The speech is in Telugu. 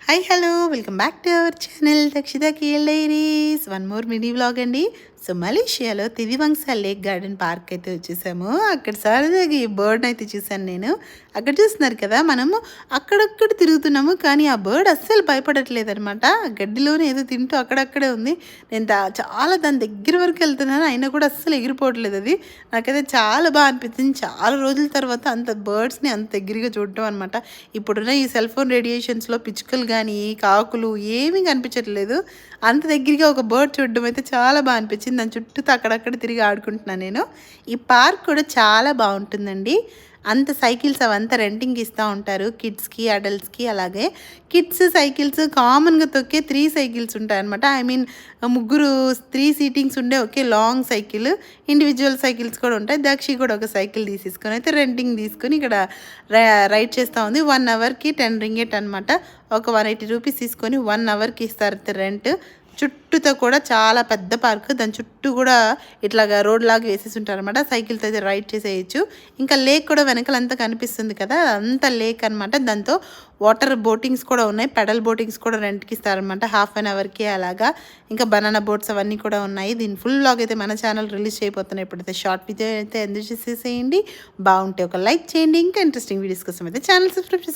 Hi hello welcome back to our channel Dakshitha KL diaries. One more mini vlog అండి. సో మలేషియాలో తిరివంగ్స లేక్ గార్డెన్ పార్క్ అయితే వచ్చేసాము. అక్కడ సరదాగా ఈ బర్డ్ని అయితే చూశాను నేను. అక్కడ చూస్తున్నారు కదా, మనము అక్కడక్కడ తిరుగుతున్నాము కానీ ఆ బర్డ్ అస్సలు భయపడట్లేదు అనమాట. గడ్డిలోనే ఏదో తింటూ అక్కడక్కడే ఉంది. నేను చాలా దాని దగ్గర వరకు వెళ్తున్నాను, అయినా కూడా అస్సలు ఎగిరిపోవట్లేదు. అది నాకైతే చాలా బాగా అనిపించింది. చాలా రోజుల తర్వాత అంత బర్డ్స్ని అంత దగ్గరగా చూడటం అనమాట. ఇప్పుడున్న ఈ సెల్ ఫోన్ రేడియేషన్స్లో పిచ్చుకలు కానీ కాకులు ఏమీ కనిపించట్లేదు. అంత దగ్గరగా ఒక బర్డ్ చూడడం అయితే చాలా బాగా అనిపించింది. దాని చుట్టూతో అక్కడక్కడ తిరిగి ఆడుకుంటున్నాను నేను. ఈ పార్క్ కూడా చాలా బాగుంటుందండి. అంత సైకిల్స్ అవంతా రెంటింగ్కి ఇస్తూ ఉంటారు, కిడ్స్కి అడల్ట్స్కి. అలాగే కిడ్స్ సైకిల్స్ కామన్గా తొక్కే 3 సైకిల్స్ ఉంటాయన్నమాట. ఐ మీన్ ముగ్గురు 3 సీటింగ్స్ ఉండే ఒకే లాంగ్ సైకిల్. ఇండివిజువల్ సైకిల్స్ కూడా ఉంటాయి. దక్షి కూడా ఒక సైకిల్ తీసేసుకొని అయితే రెంటింగ్ తీసుకొని ఇక్కడ రైడ్ చేస్తూ ఉంది. 1 అవర్కి 10 రింగెట్ అనమాట. ఒక 180 రూపీస్ తీసుకొని 1 అవర్కి ఇస్తారు రెంట్. చుట్టూతో కూడా చాలా పెద్ద పార్క్. దాని చుట్టూ కూడా ఇట్లాగా రోడ్ లాగా వేసేసి ఉంటారు అనమాట. సైకిల్తో అయితే రైడ్ చేసేయచ్చు. ఇంకా లేక్ కూడా వెనకాలంతా కనిపిస్తుంది కదా, అంతా లేక్ అనమాట. దాంతో వాటర్ బోటింగ్స్ కూడా ఉన్నాయి. పెడల్ బోటింగ్స్ కూడా రెంట్కి ఇస్తారనమాట, హాఫ్ అన్ అవర్కి అలాగా. ఇంకా బనానా బోట్స్ అవన్నీ కూడా ఉన్నాయి. దీని ఫుల్ వ్లాగ్ అయితే మన ఛానల్ రిలీజ్ చేయబోతున్నాయి. ఇప్పుడైతే షార్ట్ వీడియో అయితే ఎంజాయ్ చేసేసేయండి. బాగుంటే ఒక లైక్ చేయండి. ఇంకా ఇంట్రెస్టింగ్ వీడియోస్ కోసం అయితే ఛానల్ సబ్స్క్రైబ్ చేసుకోండి.